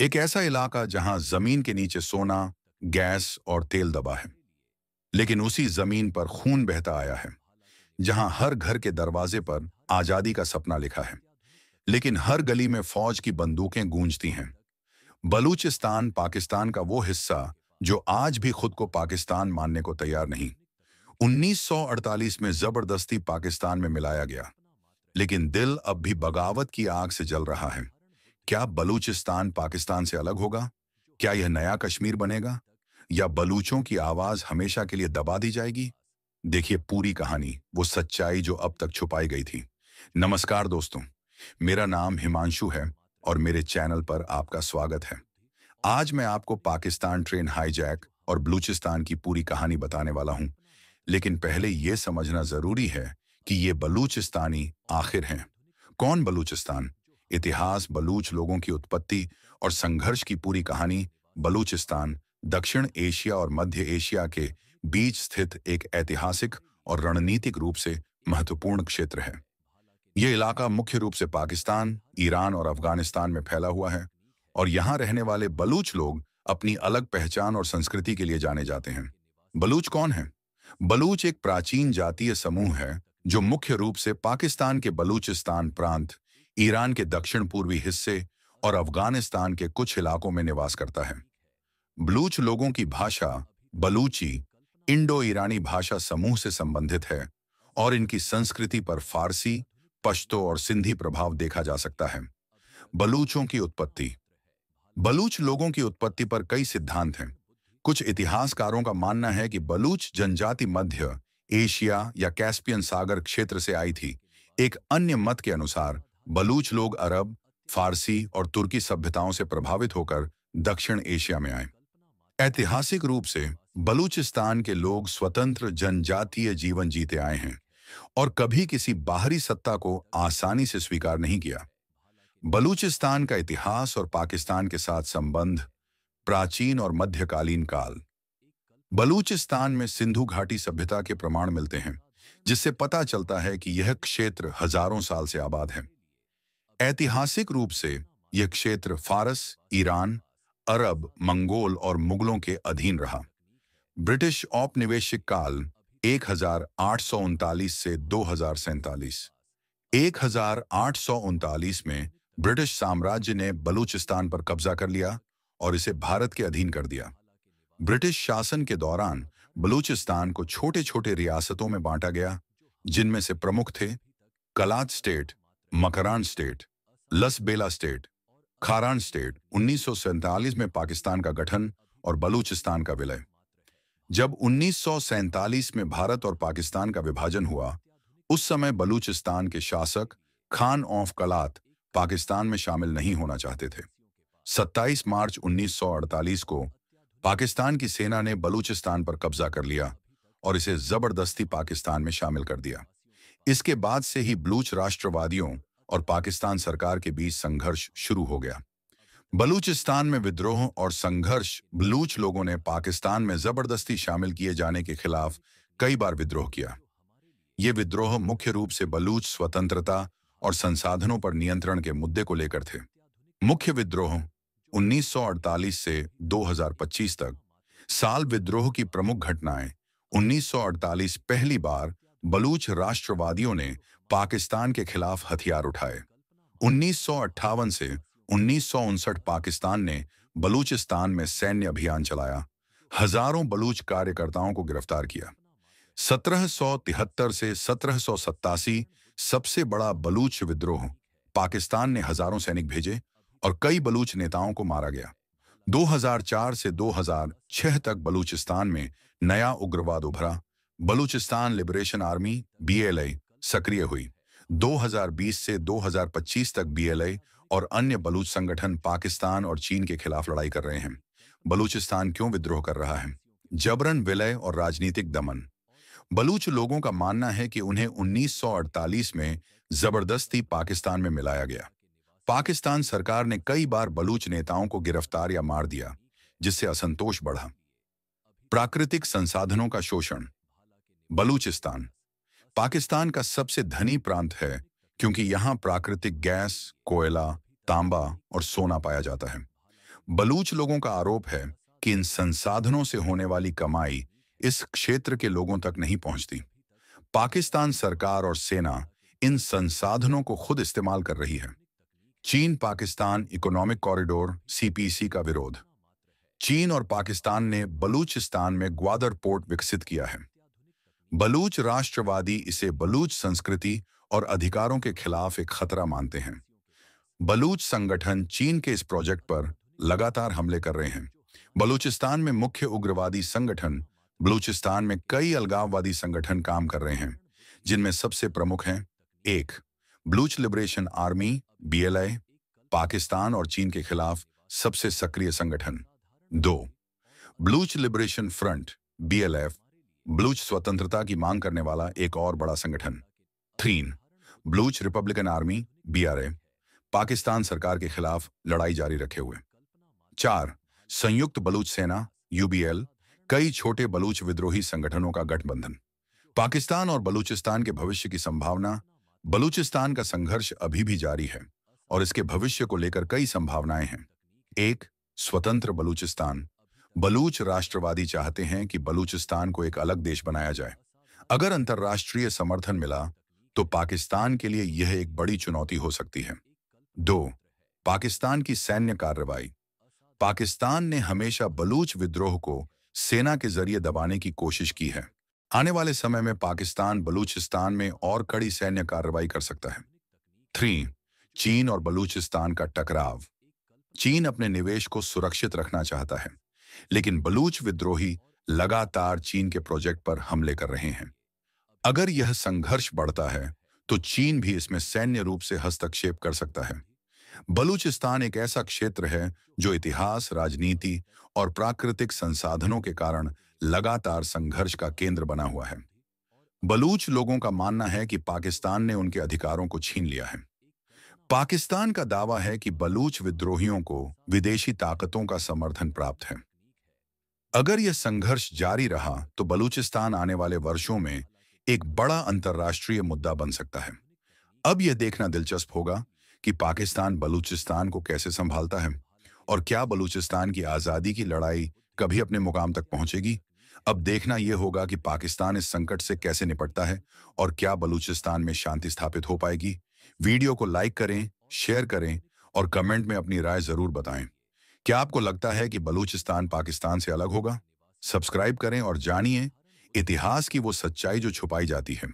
एक ऐसा इलाका जहां जमीन के नीचे सोना, गैस और तेल दबा है, लेकिन उसी जमीन पर खून बहता आया है। जहां हर घर के दरवाजे पर आजादी का सपना लिखा है, लेकिन हर गली में फौज की बंदूकें गूंजती हैं। बलूचिस्तान पाकिस्तान का वो हिस्सा जो आज भी खुद को पाकिस्तान मानने को तैयार नहीं। 1948 में जबरदस्ती पाकिस्तान में मिलाया गया, लेकिन दिल अब भी बगावत की आग से जल रहा है। क्या बलूचिस्तान पाकिस्तान से अलग होगा? क्या यह नया कश्मीर बनेगा, या बलूचों की आवाज हमेशा के लिए दबा दी जाएगी? देखिए पूरी कहानी, वो सच्चाई जो अब तक छुपाई गई थी। नमस्कार दोस्तों, मेरा नाम हिमांशु है और मेरे चैनल पर आपका स्वागत है। आज मैं आपको पाकिस्तान ट्रेन हाईजैक और बलूचिस्तान की पूरी कहानी बताने वाला हूं। लेकिन पहले यह समझना जरूरी है कि ये बलूचिस्तानी आखिर हैं कौन। बलूचिस्तान इतिहास, बलूच लोगों की उत्पत्ति और संघर्ष की पूरी कहानी। बलूचिस्तान दक्षिण एशिया और मध्य एशिया के बीच स्थित एक ऐतिहासिक और रणनीतिक रूप से महत्वपूर्ण क्षेत्र है। यह इलाका मुख्य रूप से पाकिस्तान, ईरान और अफगानिस्तान में फैला हुआ है, और यहाँ रहने वाले बलूच लोग अपनी अलग पहचान और संस्कृति के लिए जाने जाते हैं। बलूच कौन है? बलूच एक प्राचीन जातीय समूह है जो मुख्य रूप से पाकिस्तान के बलूचिस्तान प्रांत, ईरान के दक्षिण पूर्वी हिस्से और अफगानिस्तान के कुछ इलाकों में निवास करता है। बलूच लोगों की भाषा बलूची इंडो ईरानी भाषा समूह से संबंधित है, और इनकी संस्कृति पर फारसी, पश्तो और सिंधी प्रभाव देखा जा सकता है। बलूचों की उत्पत्ति। बलूच लोगों की उत्पत्ति पर कई सिद्धांत हैं। कुछ इतिहासकारों का मानना है कि बलूच जनजाति मध्य एशिया या कैस्पियन सागर क्षेत्र से आई थी। एक अन्य मत के अनुसार बलूच लोग अरब, फारसी और तुर्की सभ्यताओं से प्रभावित होकर दक्षिण एशिया में आए। ऐतिहासिक रूप से बलूचिस्तान के लोग स्वतंत्र जनजातीय जीवन जीते आए हैं और कभी किसी बाहरी सत्ता को आसानी से स्वीकार नहीं किया। बलूचिस्तान का इतिहास और पाकिस्तान के साथ संबंध। प्राचीन और मध्यकालीन काल। बलूचिस्तान में सिंधु घाटी सभ्यता के प्रमाण मिलते हैं, जिससे पता चलता है कि यह क्षेत्र हजारों साल से आबाद है। ऐतिहासिक रूप से यह क्षेत्र फारस, ईरान, अरब, मंगोल और मुगलों के अधीन रहा। ब्रिटिश औपनिवेशिक काल 1839 से 2047। 1839 में ब्रिटिश साम्राज्य ने बलूचिस्तान पर कब्जा कर लिया और इसे भारत के अधीन कर दिया। ब्रिटिश शासन के दौरान बलूचिस्तान को छोटे छोटे रियासतों में बांटा गया, जिनमें से प्रमुख थे कलात state, Makran state, Lasbela state, Kharan state. 1947 में पाकिस्तान का गठन और बलूचिस्तान का विलय। जब 1947 में भारत और पाकिस्तान का विभाजन हुआ, उस समय बलूचिस्तान के शासक खान ऑफ कलात पाकिस्तान में शामिल नहीं होना चाहते थे। 27 मार्च 1948 को पाकिस्तान की सेना ने बलूचिस्तान पर कब्जा कर लिया और इसे जबरदस्ती पाकिस्तान में शामिल कर दिया। इसके बाद से ही बलूच राष्ट्रवादियों और पाकिस्तान सरकार के बीच संघर्ष शुरू हो गया। बलूचिस्तान में विद्रोह और संघर्ष। बलूच लोगों ने पाकिस्तान में जबरदस्ती शामिल किए जाने के खिलाफ कई बार विद्रोह किया। ये विद्रोह मुख्य रूप से बलूच स्वतंत्रता और संसाधनों पर नियंत्रण के मुद्दे को लेकर थे। मुख्य विद्रोह 1948 से 2025 तक। साल विद्रोह की प्रमुख घटनाएं। 1948 पहली बार बलूच राष्ट्रवादियों ने पाकिस्तान के खिलाफ हथियार उठाए। 1958 से 1959 पाकिस्तान ने बलूचिस्तान में सैन्य अभियान चलाया, हजारों बलूच कार्यकर्ताओं को गिरफ्तार किया। 1773 से 1787 सबसे बड़ा बलूच विद्रोह। पाकिस्तान ने हजारों सैनिक भेजे और कई बलूच नेताओं को मारा गया। 2004 से 2006 तक बलूचिस्तान में नया उग्रवाद उभरा। बलूचिस्तान लिबरेशन आर्मी (BLA) सक्रिय हुई। 2020 से 2025 तक BLA और अन्य बलूच संगठन पाकिस्तान और चीन के खिलाफ लड़ाई कर रहे हैं। बलूचिस्तान क्यों विद्रोह कर रहा है? जबरन विलय और राजनीतिक दमन। बलूच लोगों का मानना है कि उन्हें 1948 में जबरदस्ती पाकिस्तान में मिलाया गया। पाकिस्तान सरकार ने कई बार बलूच नेताओं को गिरफ्तार या मार दिया, जिससे असंतोष बढ़ा। प्राकृतिक संसाधनों का शोषण। बलूचिस्तान पाकिस्तान का सबसे धनी प्रांत है क्योंकि यहाँ प्राकृतिक गैस, कोयला, तांबा और सोना पाया जाता है। बलूच लोगों का आरोप है कि इन संसाधनों से होने वाली कमाई इस क्षेत्र के लोगों तक नहीं पहुंचती। पाकिस्तान सरकार और सेना इन संसाधनों को खुद इस्तेमाल कर रही है। चीन पाकिस्तान इकोनॉमिक कॉरिडोर सीपीसी का विरोध। चीन और पाकिस्तान ने बलूचिस्तान में ग्वादर पोर्ट विकसित किया है। बलूच राष्ट्रवादी इसे बलूच संस्कृति और अधिकारों के खिलाफ एक खतरा मानते हैं। बलूच संगठन चीन के इस प्रोजेक्ट पर लगातार हमले कर रहे हैं। बलूचिस्तान में मुख्य उग्रवादी संगठन बलूचिस्तान में कई अलगाववादी संगठन काम कर रहे हैं, जिनमें सबसे प्रमुख हैं: 1. Baloch liberation army BLA, Pakistan और चीन के खिलाफ सबसे सक्रिय संगठन। 2. Baloch liberation front BLF, Baloch स्वतंत्रता की मांग करने वाला एक और बड़ा संगठन। 3. Baloch Republican army BRA, Pakistan सरकार के खिलाफ लड़ाई जारी रखे हुए। 4. संयुक्त बलूच सेना यूबीएल, कई छोटे बलूच विद्रोही संगठनों का गठबंधन। पाकिस्तान और बलूचिस्तान के भविष्य की संभावना। बलूचिस्तान का संघर्ष अभी भी जारी है और इसके भविष्य को लेकर कई संभावनाएं हैं। 1. स्वतंत्र बलूचिस्तान। बलूच राष्ट्रवादी चाहते हैं कि बलूचिस्तान को एक अलग देश बनाया जाए। अगर अंतर्राष्ट्रीय समर्थन मिला तो पाकिस्तान के लिए यह एक बड़ी चुनौती हो सकती है। 2. पाकिस्तान की सैन्य कार्रवाई। पाकिस्तान ने हमेशा बलूच विद्रोह को सेना के जरिए दबाने की कोशिश की है। आने वाले समय में पाकिस्तान बलूचिस्तान में और कड़ी सैन्य कार्रवाई कर सकता है। 3. चीन और बलूचिस्तान का टकराव। चीन अपने निवेश को सुरक्षित रखना चाहता है, लेकिन बलूच विद्रोही लगातार चीन के प्रोजेक्ट पर हमले कर रहे हैं। अगर यह संघर्ष बढ़ता है तो चीन भी इसमें सैन्य रूप से हस्तक्षेप कर सकता है। बलूचिस्तान एक ऐसा क्षेत्र है जो इतिहास, राजनीति और प्राकृतिक संसाधनों के कारण लगातार संघर्ष का केंद्र बना हुआ है। बलूच लोगों का मानना है कि पाकिस्तान ने उनके अधिकारों को छीन लिया है। पाकिस्तान का दावा है कि बलूच विद्रोहियों को विदेशी ताकतों का समर्थन प्राप्त है। अगर यह संघर्ष जारी रहा तो बलूचिस्तान आने वाले वर्षों में एक बड़ा अंतर्राष्ट्रीय मुद्दा बन सकता है। अब यह देखना दिलचस्प होगा कि पाकिस्तान बलूचिस्तान को कैसे संभालता है और क्या बलूचिस्तान की आज़ादी की लड़ाई कभी अपने मुकाम तक पहुंचेगी। अब देखना यह होगा कि पाकिस्तान इस संकट से कैसे निपटता है और क्या बलूचिस्तान में शांति स्थापित हो पाएगी। वीडियो को लाइक करें, शेयर करें और कमेंट में अपनी राय जरूर बताएं। क्या आपको लगता है कि बलूचिस्तान पाकिस्तान से अलग होगा? सब्सक्राइब करें और जानिए इतिहास की वो सच्चाई जो छुपाई जाती है।